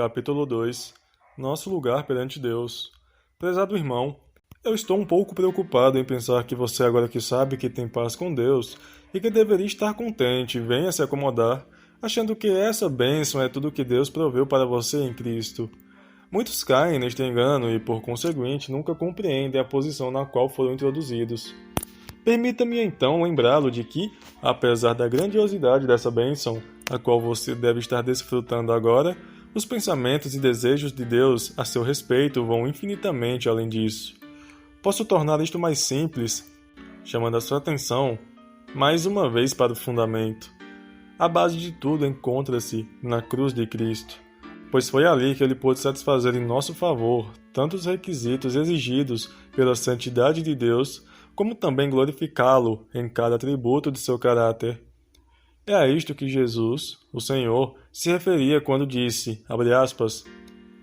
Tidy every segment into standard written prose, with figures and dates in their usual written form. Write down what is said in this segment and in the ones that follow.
Capítulo 2 Nosso lugar perante Deus. Prezado irmão, eu estou um pouco preocupado em pensar que você, agora que sabe que tem paz com Deus e que deveria estar contente, venha se acomodar, achando que essa bênção é tudo que Deus proveu para você em Cristo. Muitos caem neste engano e, por conseguinte, nunca compreendem a posição na qual foram introduzidos. Permita-me então lembrá-lo de que, apesar da grandiosidade dessa bênção, a qual você deve estar desfrutando agora, os pensamentos e desejos de Deus a seu respeito vão infinitamente além disso. Posso tornar isto mais simples, chamando a sua atenção mais uma vez para o fundamento. A base de tudo encontra-se na cruz de Cristo, pois foi ali que ele pôde satisfazer em nosso favor tanto os requisitos exigidos pela santidade de Deus, como também glorificá-lo em cada atributo de seu caráter. É a isto que Jesus, o Senhor, se referia quando disse, abre aspas,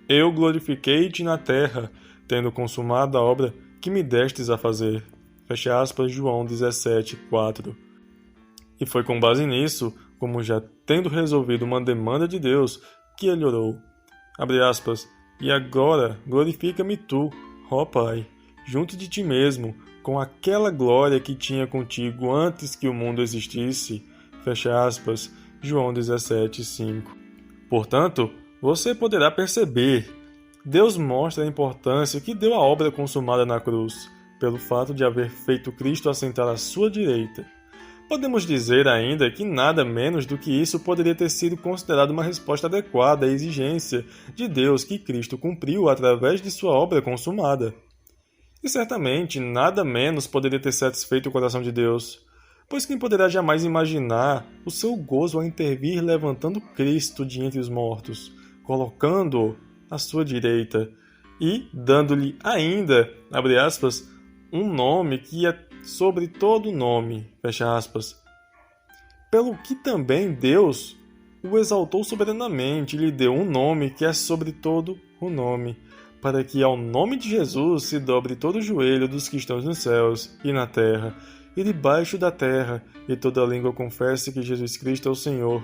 Eu glorifiquei-te na terra, tendo consumado a obra que me destes a fazer. Fecha aspas, João 17:4. E foi com base nisso, como já tendo resolvido uma demanda de Deus, que ele orou. Abre aspas, E agora glorifica-me tu, ó Pai, junto de ti mesmo, com aquela glória que tinha contigo antes que o mundo existisse. Fecha aspas, João 17:5. Portanto, você poderá perceber, Deus mostra a importância que deu à obra consumada na cruz, pelo fato de haver feito Cristo assentar à sua direita. Podemos dizer ainda que nada menos do que isso poderia ter sido considerado uma resposta adequada à exigência de Deus que Cristo cumpriu através de sua obra consumada. E certamente nada menos poderia ter satisfeito o coração de Deus, pois quem poderá jamais imaginar o seu gozo ao intervir levantando Cristo de entre os mortos, colocando-o à sua direita e dando-lhe ainda, abre aspas, um nome que é sobre todo nome, fecha aspas. Pelo que também Deus o exaltou soberanamente e lhe deu um nome que é sobre todo o nome, para que ao nome de Jesus se dobre todo o joelho dos que estão nos céus e na terra, e debaixo da terra, e toda língua confesse que Jesus Cristo é o Senhor,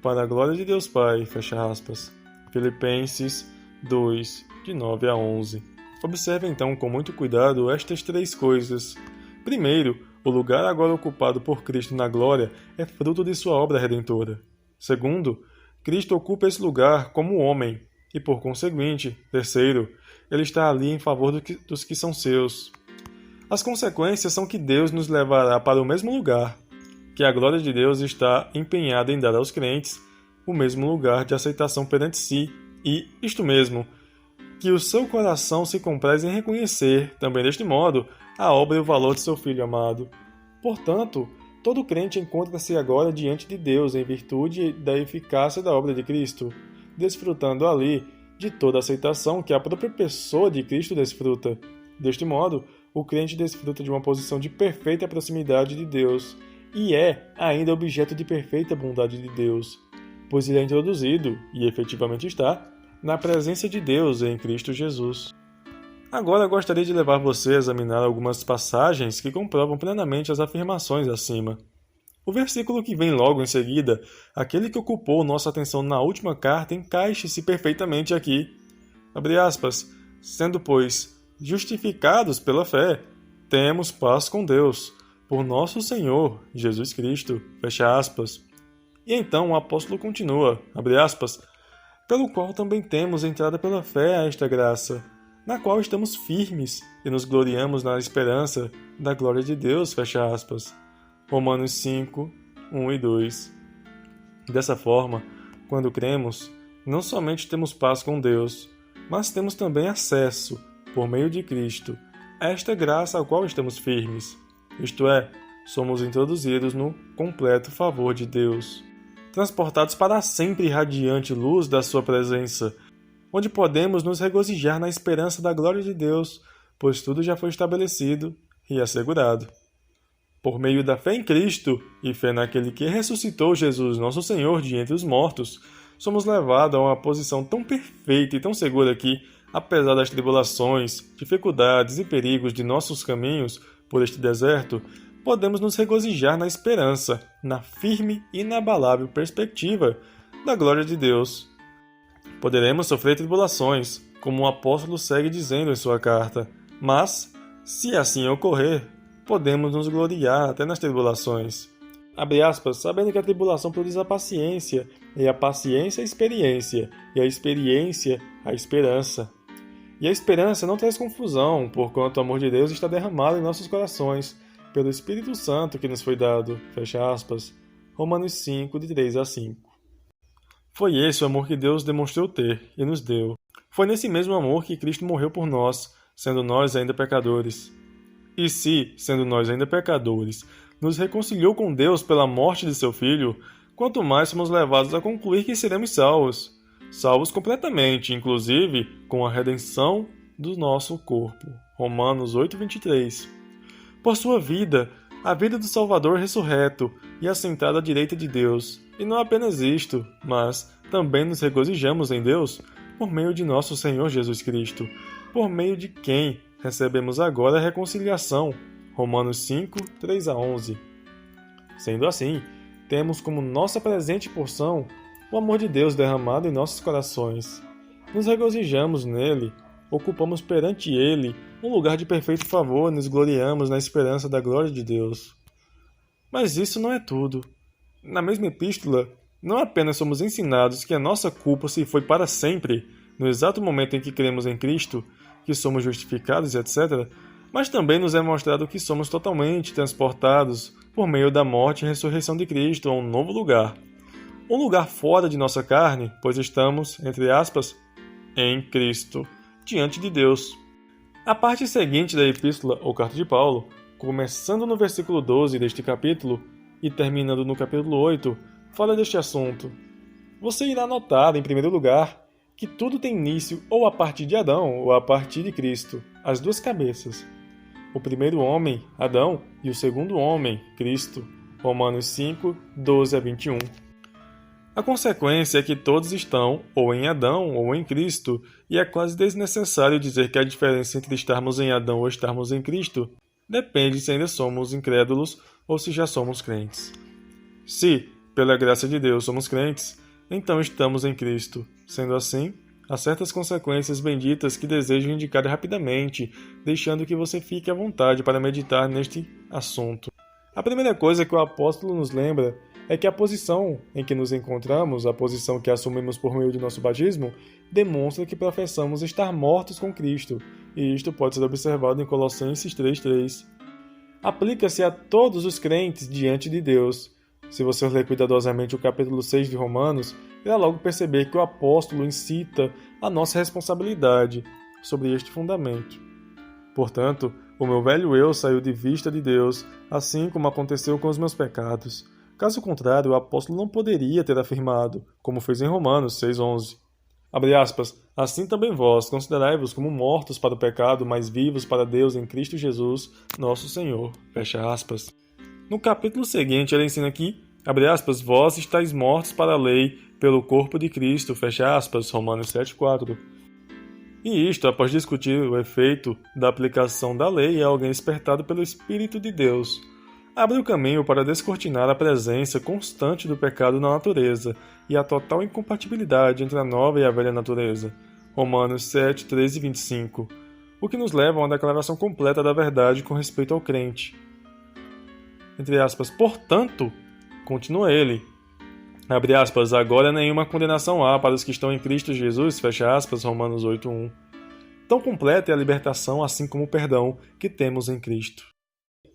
para a glória de Deus Pai, fecha aspas. Filipenses 2, de 9 a 11. Observe então com muito cuidado estas três coisas. Primeiro, o lugar agora ocupado por Cristo na glória é fruto de sua obra redentora. Segundo, Cristo ocupa esse lugar como homem, e por conseguinte, terceiro, ele está ali em favor dos que são seus. As consequências são que Deus nos levará para o mesmo lugar, que a glória de Deus está empenhada em dar aos crentes o mesmo lugar de aceitação perante si e, isto mesmo, que o seu coração se compraz em reconhecer, também deste modo, a obra e o valor de seu Filho amado. Portanto, todo crente encontra-se agora diante de Deus em virtude da eficácia da obra de Cristo, desfrutando ali de toda a aceitação que a própria pessoa de Cristo desfruta. Deste modo, o crente desfruta de uma posição de perfeita proximidade de Deus e é ainda objeto de perfeita bondade de Deus, pois ele é introduzido, e efetivamente está, na presença de Deus em Cristo Jesus. Agora gostaria de levar você a examinar algumas passagens que comprovam plenamente as afirmações acima. O versículo que vem logo em seguida, aquele que ocupou nossa atenção na última carta, encaixa-se perfeitamente aqui. Abre aspas, sendo, pois, justificados pela fé, temos paz com Deus, por nosso Senhor, Jesus Cristo, fecha aspas. E então o apóstolo continua, abre aspas, pelo qual também temos entrada pela fé a esta graça, na qual estamos firmes e nos gloriamos na esperança da glória de Deus, fecha aspas. Romanos 5, 1 e 2. Dessa forma, quando cremos, não somente temos paz com Deus, mas temos também acesso, por meio de Cristo, a esta graça ao qual estamos firmes. Isto é, somos introduzidos no completo favor de Deus, transportados para a sempre radiante luz da sua presença, onde podemos nos regozijar na esperança da glória de Deus, pois tudo já foi estabelecido e assegurado. Por meio da fé em Cristo e fé naquele que ressuscitou Jesus, nosso Senhor, de entre os mortos, somos levados a uma posição tão perfeita e tão segura que, apesar das tribulações, dificuldades e perigos de nossos caminhos por este deserto, podemos nos regozijar na esperança, na firme e inabalável perspectiva da glória de Deus. Poderemos sofrer tribulações, como o apóstolo segue dizendo em sua carta. Mas, se assim ocorrer, podemos nos gloriar até nas tribulações. Abre aspas, sabendo que a tribulação produz a paciência, e a paciência a experiência, e a experiência a esperança. E a esperança não traz confusão, porquanto o amor de Deus está derramado em nossos corações, pelo Espírito Santo que nos foi dado. Fecha aspas. Romanos 5, de 3 a 5. Foi esse o amor que Deus demonstrou ter e nos deu. Foi nesse mesmo amor que Cristo morreu por nós, sendo nós ainda pecadores. E se, sendo nós ainda pecadores, nos reconciliou com Deus pela morte de seu Filho, quanto mais somos levados a concluir que seremos salvos. Salvos completamente, inclusive com a redenção do nosso corpo. Romanos 8:23. Por sua vida, a vida do Salvador ressurreto e assentado à direita de Deus. E não apenas isto, mas também nos regozijamos em Deus por meio de nosso Senhor Jesus Cristo, por meio de quem recebemos agora a reconciliação. Romanos 5, 3 a 11. Sendo assim, temos como nossa presente porção o amor de Deus derramado em nossos corações. Nos regozijamos nele, ocupamos perante ele um lugar de perfeito favor e nos gloriamos na esperança da glória de Deus. Mas isso não é tudo. Na mesma epístola, não apenas somos ensinados que a nossa culpa se foi para sempre, no exato momento em que cremos em Cristo, que somos justificados, etc., mas também nos é mostrado que somos totalmente transportados por meio da morte e ressurreição de Cristo a um novo lugar. Um lugar fora de nossa carne, pois estamos, entre aspas, em Cristo, diante de Deus. A parte seguinte da epístola ou carta de Paulo, começando no versículo 12 deste capítulo e terminando no capítulo 8, fala deste assunto. Você irá notar, em primeiro lugar, que tudo tem início ou a partir de Adão ou a partir de Cristo, as duas cabeças. O primeiro homem, Adão, e o segundo homem, Cristo. Romanos 5, 12 a 21. A consequência é que todos estão ou em Adão ou em Cristo, e é quase desnecessário dizer que a diferença entre estarmos em Adão ou estarmos em Cristo depende se ainda somos incrédulos ou se já somos crentes. Se, pela graça de Deus, somos crentes, então estamos em Cristo. Sendo assim, há certas consequências benditas que desejo indicar rapidamente, deixando que você fique à vontade para meditar neste assunto. A primeira coisa que o apóstolo nos lembra é que a posição em que nos encontramos, a posição que assumimos por meio de nosso batismo, demonstra que professamos estar mortos com Cristo, e isto pode ser observado em Colossenses 3:3. Aplica-se a todos os crentes diante de Deus. Se você ler cuidadosamente o capítulo 6 de Romanos, irá logo perceber que o apóstolo incita a nossa responsabilidade sobre este fundamento. Portanto, o meu velho eu saiu de vista de Deus, assim como aconteceu com os meus pecados. Caso contrário, o apóstolo não poderia ter afirmado, como fez em Romanos 6:11. Abre aspas, assim também vós, considerai-vos como mortos para o pecado, mas vivos para Deus em Cristo Jesus, nosso Senhor. Fecha aspas. No capítulo seguinte, ele ensina que, abre aspas, vós estáis mortos para a lei, pelo corpo de Cristo, fecha aspas, Romanos 7:4. E isto após discutir o efeito da aplicação da lei a alguém despertado pelo Espírito de Deus. Abre o caminho para descortinar a presença constante do pecado na natureza e a total incompatibilidade entre a nova e a velha natureza. Romanos 7, 13 e 25. O que nos leva a uma declaração completa da verdade com respeito ao crente. Entre aspas, portanto, continua ele. Abre aspas, agora nenhuma condenação há para os que estão em Cristo Jesus, fecha aspas, Romanos 8:1. Tão completa é a libertação assim como o perdão que temos em Cristo.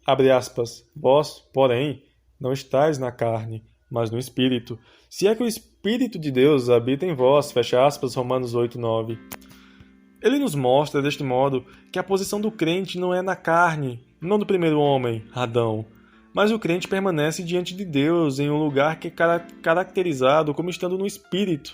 Abre aspas, vós, porém, não estáis na carne, mas no Espírito. Se é que o Espírito de Deus habita em vós, fecha aspas, Romanos 8:9. Ele nos mostra, deste modo, que a posição do crente não é na carne, não do primeiro homem, Adão, mas o crente permanece diante de Deus em um lugar que é caracterizado como estando no Espírito.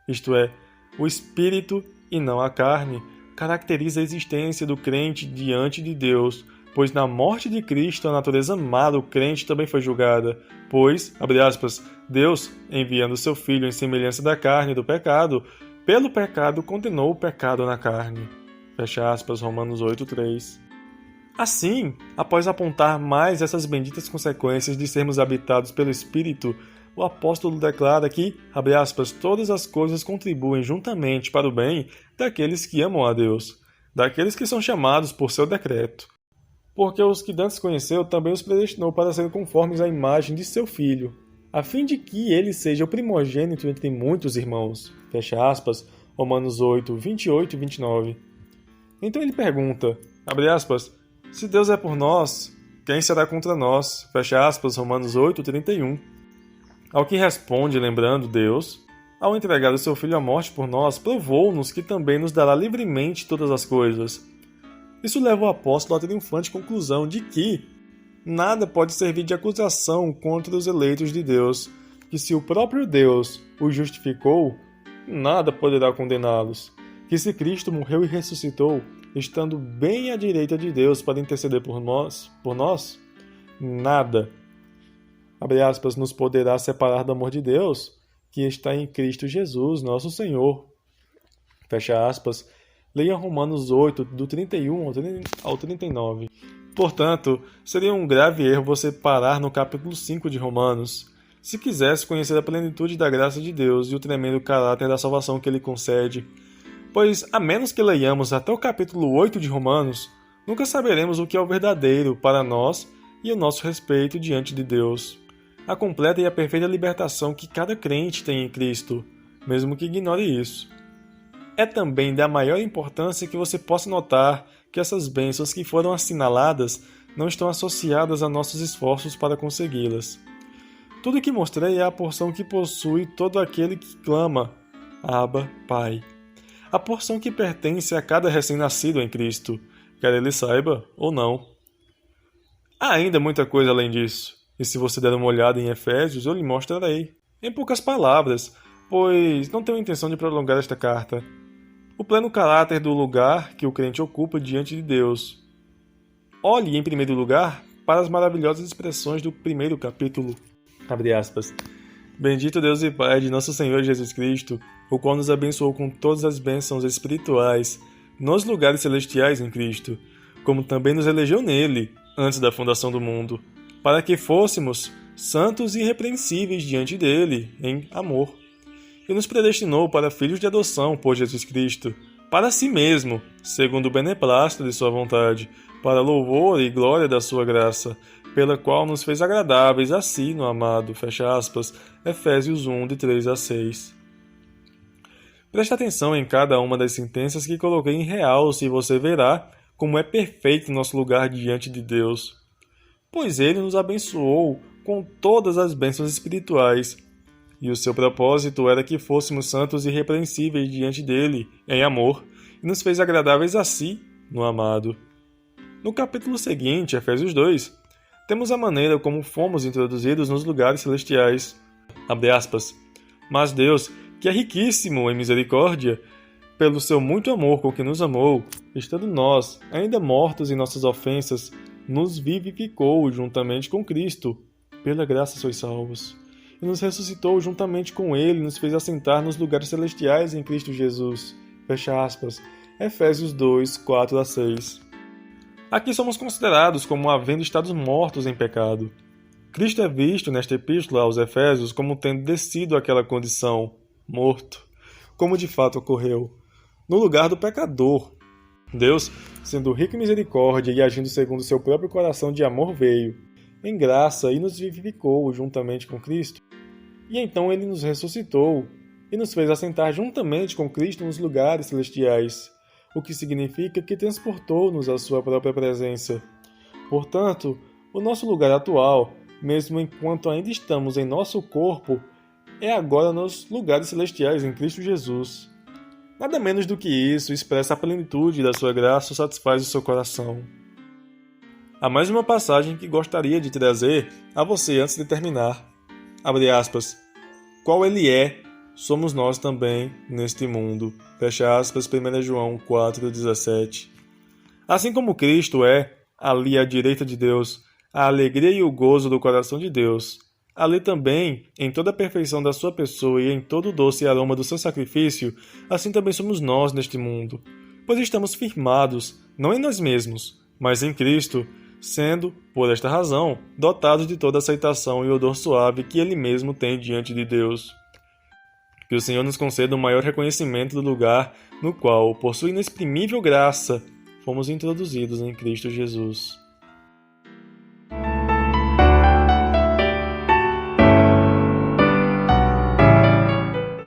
Isto é, o Espírito, e não a carne, caracteriza a existência do crente diante de Deus, pois na morte de Cristo a natureza má do crente também foi julgada, pois, abre aspas, Deus, enviando seu Filho em semelhança da carne e do pecado, pelo pecado condenou o pecado na carne. Fecha aspas, Romanos 8:3. Assim, após apontar mais essas benditas consequências de sermos habitados pelo Espírito, o apóstolo declara que, abre aspas, todas as coisas contribuem juntamente para o bem daqueles que amam a Deus, daqueles que são chamados por seu decreto. Porque os que dantes conheceu também os predestinou para serem conformes à imagem de seu Filho, a fim de que ele seja o primogênito entre muitos irmãos. Fecha aspas, Romanos 8, 28 e 29. Então ele pergunta, abre aspas, se Deus é por nós, quem será contra nós? Fecha aspas, Romanos 8, 31. Ao que responde, lembrando, Deus, ao entregar o seu Filho à morte por nós, provou-nos que também nos dará livremente todas as coisas. Isso leva o apóstolo à triunfante conclusão de que nada pode servir de acusação contra os eleitos de Deus, que se o próprio Deus os justificou, nada poderá condená-los, que se Cristo morreu e ressuscitou, estando bem à direita de Deus para interceder por nós, nada, abre aspas, nos poderá separar do amor de Deus, que está em Cristo Jesus, nosso Senhor. Fecha aspas. Leia Romanos 8, do 31 ao 39. Portanto, seria um grave erro você parar no capítulo 5 de Romanos, se quisesse conhecer a plenitude da graça de Deus e o tremendo caráter da salvação que Ele concede. Pois, a menos que leiamos até o capítulo 8 de Romanos, nunca saberemos o que é o verdadeiro para nós e o nosso respeito diante de Deus. A completa e a perfeita libertação que cada crente tem em Cristo, mesmo que ignore isso. É também da maior importância que você possa notar que essas bênçãos que foram assinaladas não estão associadas a nossos esforços para consegui-las. Tudo o que mostrei é a porção que possui todo aquele que clama, Abba, Pai. A porção que pertence a cada recém-nascido em Cristo, quer ele saiba ou não. Há ainda muita coisa além disso, e se você der uma olhada em Efésios, eu lhe mostrarei. Em poucas palavras, pois não tenho intenção de prolongar esta carta. O pleno caráter do lugar que o crente ocupa diante de Deus. Olhe, em primeiro lugar, para as maravilhosas expressões do primeiro capítulo. Abre aspas. Bendito Deus e Pai de nosso Senhor Jesus Cristo, o qual nos abençoou com todas as bênçãos espirituais nos lugares celestiais em Cristo, como também nos elegeu nele, antes da fundação do mundo, para que fôssemos santos e irrepreensíveis diante dele, em amor. E nos predestinou para filhos de adoção por Jesus Cristo, para si mesmo, segundo o beneplácito de sua vontade, para louvor e glória da sua graça, pela qual nos fez agradáveis a si no amado, fecha aspas, Efésios 1, de 3 a 6. Preste atenção em cada uma das sentenças que coloquei em realce e você verá como é perfeito nosso lugar diante de Deus. Pois Ele nos abençoou com todas as bênçãos espirituais, e o seu propósito era que fôssemos santos e irrepreensíveis diante dele, em amor, e nos fez agradáveis a si, no amado. No capítulo seguinte, Efésios 2, temos a maneira como fomos introduzidos nos lugares celestiais. Abre aspas. Mas Deus, que é riquíssimo em misericórdia, pelo seu muito amor com que nos amou, estando nós, ainda mortos em nossas ofensas, nos vivificou juntamente com Cristo. Pela graça sois salvos. E nos ressuscitou juntamente com Ele e nos fez assentar nos lugares celestiais em Cristo Jesus. Fecha aspas. Efésios 2, 4 a 6. Aqui somos considerados como havendo estado mortos em pecado. Cristo é visto nesta epístola aos Efésios como tendo descido àquela condição, morto, como de fato ocorreu, no lugar do pecador. Deus, sendo rico em misericórdia e agindo segundo seu próprio coração de amor, veio, em graça, e nos vivificou juntamente com Cristo. E então Ele nos ressuscitou e nos fez assentar juntamente com Cristo nos lugares celestiais, o que significa que transportou-nos à sua própria presença. Portanto, o nosso lugar atual, mesmo enquanto ainda estamos em nosso corpo, é agora nos lugares celestiais em Cristo Jesus. Nada menos do que isso expressa a plenitude da sua graça e satisfaz o seu coração. Há mais uma passagem que gostaria de trazer a você antes de terminar. Abre aspas. Qual Ele é, somos nós também neste mundo. Fecha aspas, 1 João 4,17. Assim como Cristo é, ali à direita de Deus, a alegria e o gozo do coração de Deus, ali também, em toda a perfeição da sua pessoa e em todo o doce aroma do seu sacrifício, assim também somos nós neste mundo. Pois estamos firmados, não em nós mesmos, mas em Cristo, sendo, por esta razão, dotados de toda a aceitação e odor suave que Ele mesmo tem diante de Deus. Que o Senhor nos conceda um maior reconhecimento do lugar no qual, por sua inexprimível graça, fomos introduzidos em Cristo Jesus.